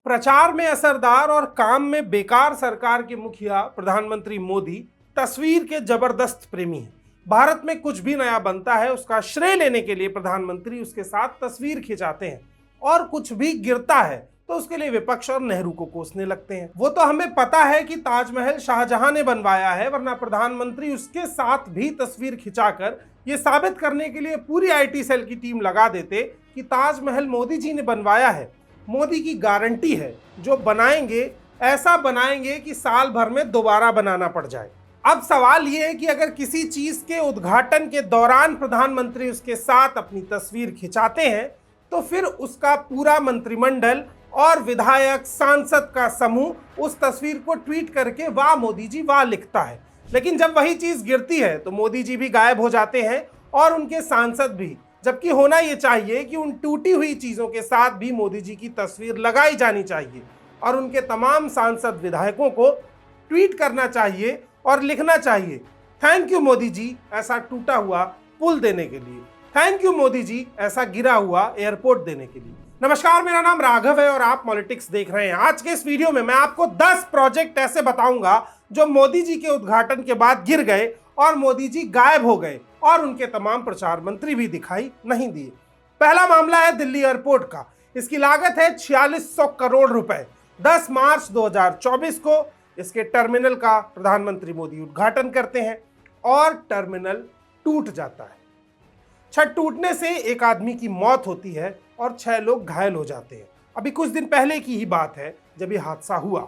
प्रचार में असरदार और काम में बेकार सरकार के मुखिया प्रधानमंत्री मोदी तस्वीर के जबरदस्त प्रेमी हैं। भारत में कुछ भी नया बनता है उसका श्रेय लेने के लिए प्रधानमंत्री उसके साथ तस्वीर खिंचाते हैं और कुछ भी गिरता है तो उसके लिए विपक्ष और नेहरू को कोसने लगते हैं। वो तो हमें पता है कि ताजमहल शाहजहां ने बनवाया है, वरना प्रधानमंत्री उसके साथ भी तस्वीर खिंचाकर ये साबित करने के लिए पूरी आईटी सेल की टीम लगा देते कि ताजमहल मोदी जी ने बनवाया है। मोदी की गारंटी है, जो बनाएंगे ऐसा बनाएंगे कि साल भर में दोबारा बनाना पड़ जाए। अब सवाल ये है कि अगर किसी चीज के उद्घाटन के दौरान प्रधानमंत्री उसके साथ अपनी तस्वीर खिंचाते हैं तो फिर उसका पूरा मंत्रिमंडल और विधायक सांसद का समूह उस तस्वीर को ट्वीट करके वाह मोदी जी वाह लिखता है। लेकिन जब वही चीज गिरती है तो मोदी जी भी गायब हो जाते हैं और उनके सांसद भी, जबकि होना यह चाहिए कि उन टूटी हुई चीजों के साथ भी मोदी जी की तस्वीर लगाई जानी चाहिए और उनके तमाम सांसद विधायकों को ट्वीट करना चाहिए और लिखना चाहिए थैंक यू मोदी जी ऐसा टूटा हुआ पुल देने के लिए, थैंक यू मोदी जी ऐसा गिरा हुआ एयरपोर्ट देने के लिए। नमस्कार, मेरा नाम राघव है और आप पॉलिटिक्स देख रहे हैं। आज के इस वीडियो में मैं आपको 10 प्रोजेक्ट ऐसे बताऊंगा जो मोदी जी के उद्घाटन के बाद गिर गए और मोदी जी गायब हो गए और उनके तमाम प्रचार मंत्री भी दिखाई नहीं दिए। पहला मामला है दिल्ली एयरपोर्ट का। इसकी लागत है 4600 करोड़ रुपए। 10 मार्च 2024 को इसके टर्मिनल का प्रधानमंत्री मोदी उद्घाटन करते हैं और टर्मिनल टूट जाता है। छत टूटने से एक आदमी की मौत होती है और 6 लोग घायल हो जाते हैं। अभी कुछ दिन पहले की ही बात है जब यह हादसा हुआ।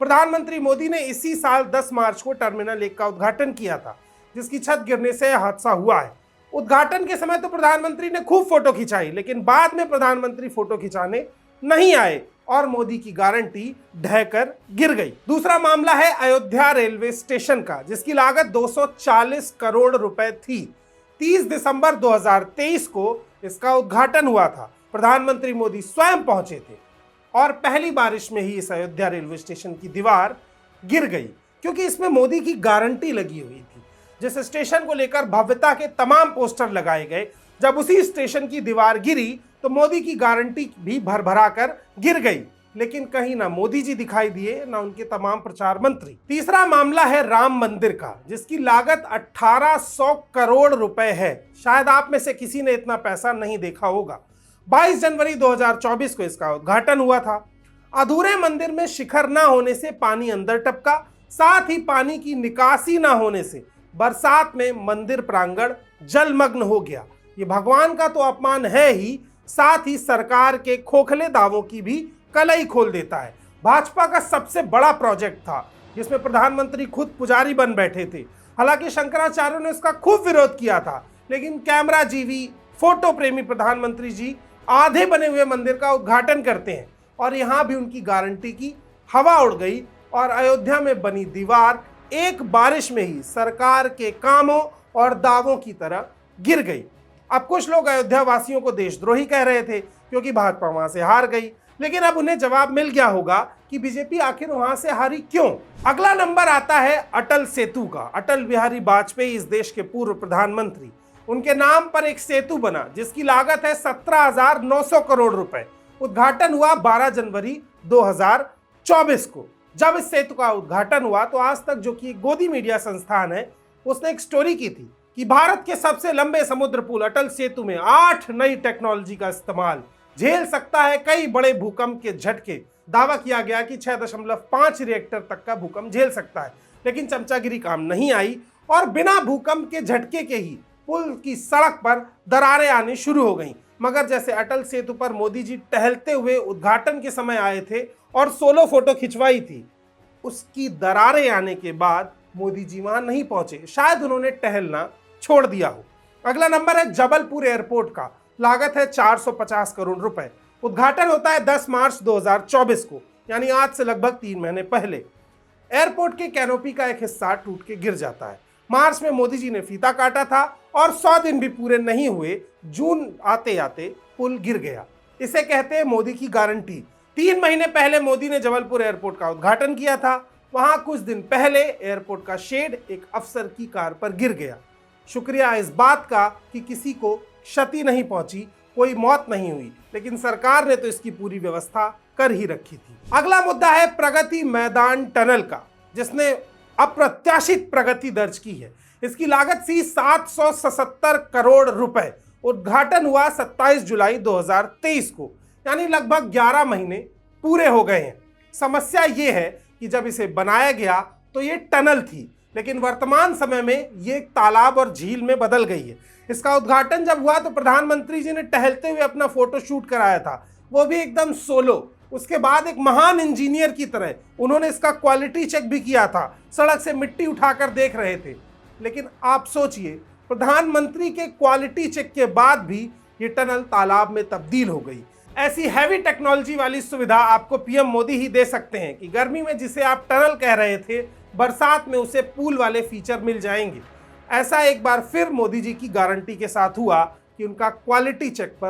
प्रधानमंत्री मोदी ने इसी साल 10 मार्च को टर्मिनल 1 का उद्घाटन किया था, जिसकी छत गिरने से यह हादसा हुआ है। उद्घाटन के समय तो प्रधानमंत्री ने खूब फोटो खिंचाई, लेकिन बाद में प्रधानमंत्री फोटो खिंचाने नहीं आए और मोदी की गारंटी ढहकर गिर गई। दूसरा मामला है अयोध्या रेलवे स्टेशन का, जिसकी लागत 240 करोड़ रुपए थी। 30 दिसंबर 2023 को इसका उद्घाटन हुआ था। प्रधानमंत्री मोदी स्वयं पहुंचे थे और पहली बारिश में ही इस अयोध्या रेलवे स्टेशन की दीवार गिर गई, क्योंकि इसमें मोदी की गारंटी लगी हुई थी। जिस स्टेशन को लेकर भव्यता के तमाम पोस्टर लगाए गए, जब उसी स्टेशन की दीवार गिरी तो मोदी की गारंटी भी भरभरा कर गिर गई, लेकिन कहीं ना मोदी जी दिखाई दिए ना उनके तमाम प्रचार मंत्री। तीसरा मामला है राम मंदिर का, जिसकी लागत 1800 करोड़ रुपए है। शायद आप में से किसी ने इतना पैसा नहीं देखा होगा। 22 जनवरी 2024 को इसका उद्घाटन हुआ था। अधूरे मंदिर में शिखर ना होने से पानी अंदर टपका, साथ ही पानी की निकासी ना होने से बरसात में मंदिर प्रांगण जलमग्न हो गया। ये भगवान का तो अपमान है ही, साथ ही सरकार के खोखले दावों की भी कलई खोल देता है। भाजपा का सबसे बड़ा प्रोजेक्ट था, जिसमें प्रधानमंत्री खुद पुजारी बन बैठे थे। हालांकि शंकराचार्य ने इसका खूब विरोध किया था, लेकिन कैमरा जीवी फोटो प्रेमी प्रधानमंत्री जी आधे बने हुए मंदिर का उद्घाटन करते हैं और यहां भी उनकी गारंटी की हवा उड़ गई और अयोध्या में बनी दीवार एक बारिश में ही सरकार के कामों और दावों की तरह गिर गई। अब कुछ लोग अयोध्या वासियों को देशद्रोही कह रहे थे क्योंकि भाजपा वहां से हार गई, लेकिन अब उन्हें जवाब मिल गया होगा कि बीजेपी आखिर वहां से हारी क्यों। अगला नंबर आता है अटल सेतु का। अटल बिहारी वाजपेयी इस देश के पूर्व प्रधानमंत्री, उनके नाम पर एक सेतु बना जिसकी लागत है 17,900 करोड़ रुपए। उद्घाटन हुआ 12 जनवरी 2024 को। जब इस सेतु का उद्घाटन हुआ तो आज तक, जो कि गोदी मीडिया संस्थान है, उसने एक स्टोरी की थी कि भारत के सबसे लंबे समुद्र पुल अटल सेतु में 8 नई टेक्नोलॉजी का इस्तेमाल झेल सकता है कई बड़े भूकंप के झटके। दावा किया गया कि 6.5 रिएक्टर तक का भूकंप झेल सकता है, लेकिन चमचागिरी काम नहीं आई और बिना भूकंप के झटके के ही पुल की सड़क पर दरारें आनी शुरू हो गईं। मगर जैसे अटल सेतु पर मोदी जी टहलते हुए उद्घाटन के समय आए थे और सोलो फोटो खिंचवाई थी, उसकी दरारें आने के बाद मोदी जी वहां नहीं पहुंचे। शायद उन्होंने टहलना छोड़ दिया हो। अगला नंबर है जबलपुर एयरपोर्ट का। लागत है 450 करोड़ रुपए। उद्घाटन होता है 10 मार्च 2024 को, यानी आज से लगभग 3 महीने पहले। एयरपोर्ट के कैनोपी का एक हिस्सा टूट के गिर जाता है। मार्च में मोदी जी ने फीता काटा था और 100 दिन भी पूरे नहीं हुए, जून आते आते पुल गिर गया। इसे कहते हैं मोदी की गारंटी। 3 महीने पहले मोदी ने जबलपुर एयरपोर्ट का उद्घाटन किया था। वहां कुछ दिन पहले एयरपोर्ट का शेड एक अफसर की कार पर गिर गया। शुक्रिया इस बात का कि किसी को क्षति नहीं पहुंची, कोई मौत नहीं हुई, लेकिन सरकार ने तो इसकी पूरी व्यवस्था कर ही रखी थी। अगला मुद्दा है प्रगति मैदान टनल का, जिसने अप्रत्याशित प्रगति दर्ज की है। इसकी लागत थी 777 करोड़ रुपए। उद्घाटन हुआ 27 जुलाई 2023 को, यानी लगभग 11 महीने पूरे हो गए हैं। समस्या ये है कि जब इसे बनाया गया तो ये टनल थी, लेकिन वर्तमान समय में ये एक तालाब और झील में बदल गई है। इसका उद्घाटन जब हुआ तो प्रधानमंत्री जी ने टहलते हुए अपना फोटो शूट कराया था, वो भी एकदम सोलो। उसके बाद एक महान इंजीनियर की तरह उन्होंने इसका क्वालिटी चेक भी किया था, सड़क से मिट्टी उठाकर देख रहे थे। लेकिन आप सोचिए, प्रधानमंत्री के क्वालिटी चेक के बाद भी ये टनल तालाब में तब्दील हो गई। ऐसी हैवी टेक्नोलॉजी वाली सुविधा आपको पीएम मोदी ही दे सकते हैं कि गर्मी में जिसे आप टनल कह रहे थे, बरसात में उसे पूल वाले फीचर मिल जाएंगे। ऐसा एक बार फिर मोदी जी की गारंटी के साथ हुआ कि उनका क्वालिटी चेक पर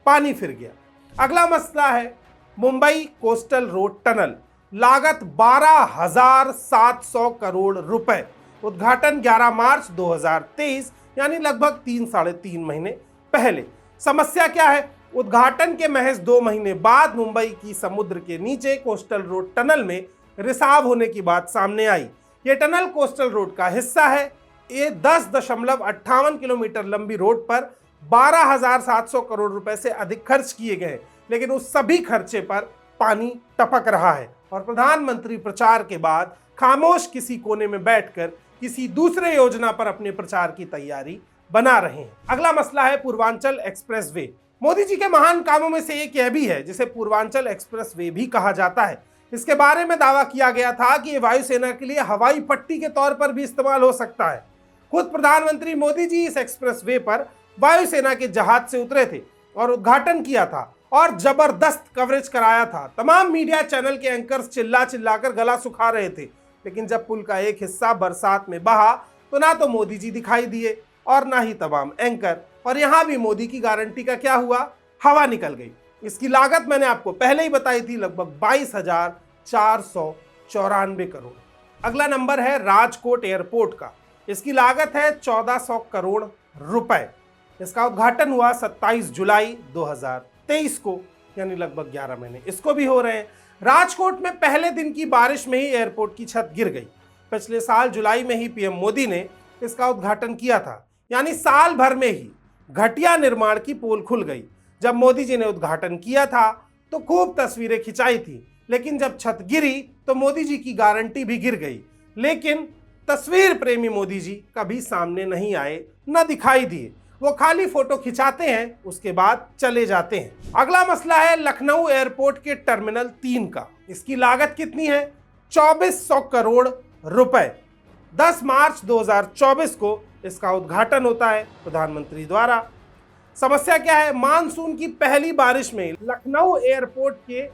पानी फिर गया। अगला मसला है मुंबई कोस्टल रोड टनल, लागत 12,700 करोड़ रुपए। उद्घाटन 11 मार्च 2023, यानी लगभग 3-3.5 महीने पहले। समस्या क्या है? उद्घाटन के महज 2 महीने बाद मुंबई की समुद्र के नीचे कोस्टल रोड टनल में रिसाव होने की बात सामने आई। यह टनल कोस्टल रोड का हिस्सा है। ये 10.58 किलोमीटर लंबी रोड पर 12,700 करोड़ रुपए से अधिक खर्च किए गए, लेकिन उस सभी खर्चे पर पानी टपक रहा है और प्रधानमंत्री प्रचार के बाद खामोश किसी कोने में बैठकर किसी दूसरे योजना पर अपने प्रचार की तैयारी बना रहे हैं। अगला मसला है पूर्वांचल एक्सप्रेसवे। मोदी जी के महान कामों में से एक यह भी है जिसे पूर्वांचल एक्सप्रेसवे भी कहा जाता है। इसके बारे में दावा किया गया था कि ये वायुसेना के लिए हवाई पट्टी के तौर पर भी इस्तेमाल हो सकता है। खुद प्रधानमंत्री मोदी जी इस एक्सप्रेसवे पर वायुसेना के जहाज से उतरे थे और उद्घाटन किया था और जबरदस्त कवरेज कराया था। तमाम मीडिया चैनल के एंकर्स चिल्ला चिल्लाकर गला सुखा रहे थे, लेकिन जब पुल का एक हिस्सा बरसात में बहा तो ना तो मोदी जी दिखाई दिए और ना ही तमाम एंकर। और यहां भी मोदी की गारंटी का क्या हुआ? हवा निकल गई। इसकी लागत मैंने आपको पहले ही बताई थी, लगभग 22,494 करोड़। अगला नंबर है राजकोट एयरपोर्ट का। इसकी लागत है 1400 करोड़ रुपए। इसका उद्घाटन हुआ 27 जुलाई 2023 को, यानी लगभग 11 महीने इसको भी हो रहे हैं। राजकोट में पहले दिन की बारिश में ही एयरपोर्ट की छत गिर गई। पिछले साल जुलाई में ही पीएम मोदी ने इसका उद्घाटन किया था, यानी साल भर में ही घटिया निर्माण की पोल खुल गई। जब मोदी जी ने उद्घाटन किया था तो खूब तस्वीरें खिंचाई थी, लेकिन जब छत गिरी तो मोदी जी की गारंटी भी गिर गई। लेकिन तस्वीर प्रेमी मोदी जी कभी सामने नहीं आए, न दिखाई दिए। वो खाली फोटो खिंचाते हैं, उसके बाद चले जाते हैं। अगला मसला है लखनऊ एयरपोर्ट के टर्मिनल 3 का। इसकी लागत कितनी है? 2400 करोड़ रुपए। 10 मार्च 2024 को इसका उद्घाटन होता है प्रधानमंत्री द्वारा। समस्या क्या है? मानसून की पहली बारिश में लखनऊ एयरपोर्ट के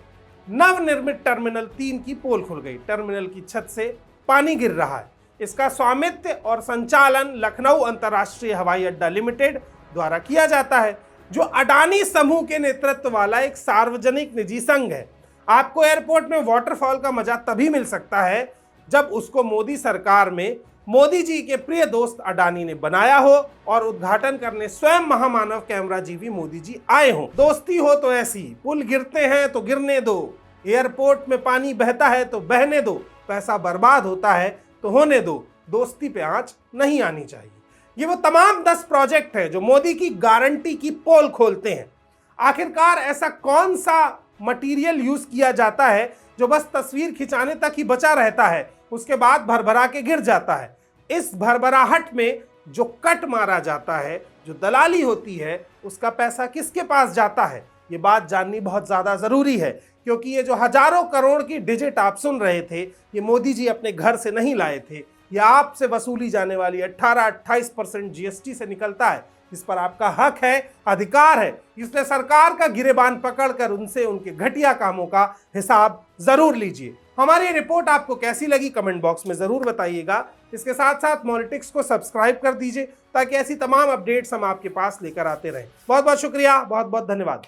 नवनिर्मित टर्मिनल 3 की पोल खुल गई। टर्मिनल की छत से पानी गिर रहा है। इसका स्वामित्व और संचालन लखनऊ अंतर्राष्ट्रीय हवाई अड्डा लिमिटेड द्वारा किया जाता है, जो अडानी समूह के नेतृत्व वाला एक सार्वजनिक निजी संघ है। आपको एयरपोर्ट में वाटरफॉल का मजा तभी मिल सकता है जब उसको मोदी सरकार में मोदी जी के प्रिय दोस्त अडानी ने बनाया हो और उद्घाटन करने स्वयं महामानव कैमरा जीवी मोदी जी आए हों। दोस्ती हो तो ऐसी, पुल गिरते हैं तो गिरने दो, एयरपोर्ट में पानी बहता है तो बहने दो, पैसा बर्बाद होता है तो होने दो, दोस्ती पे आंच नहीं आनी चाहिए। ये वो तमाम 10 प्रोजेक्ट है जो मोदी की गारंटी की पोल खोलते हैं। आखिरकार ऐसा कौन सा मटेरियल यूज किया जाता है जो बस तस्वीर खिंचाने तक ही बचा रहता है, उसके बाद भरभरा के गिर जाता है? इस भरभराहट में जो कट मारा जाता है, जो दलाली होती है, उसका पैसा किसके पास जाता है? ये बात जाननी बहुत ज्यादा जरूरी है, क्योंकि ये जो हजारों करोड़ की डिजिट आप सुन रहे थे, ये मोदी जी अपने घर से नहीं लाए थे। ये आपसे वसूली जाने वाली 18-28% जीएसटी से निकलता है, जिस पर आपका हक है, अधिकार है। इसलिए सरकार का गिरेबान पकड़कर उनसे उनके घटिया कामों का हिसाब जरूर लीजिए। हमारी रिपोर्ट आपको कैसी लगी कमेंट बॉक्स में जरूर बताइएगा। इसके साथ साथ मॉलिटिक्स को सब्सक्राइब कर दीजिए ताकि ऐसी तमाम अपडेट्स हम आपके पास लेकर आते रहें। बहुत बहुत शुक्रिया, बहुत बहुत धन्यवाद।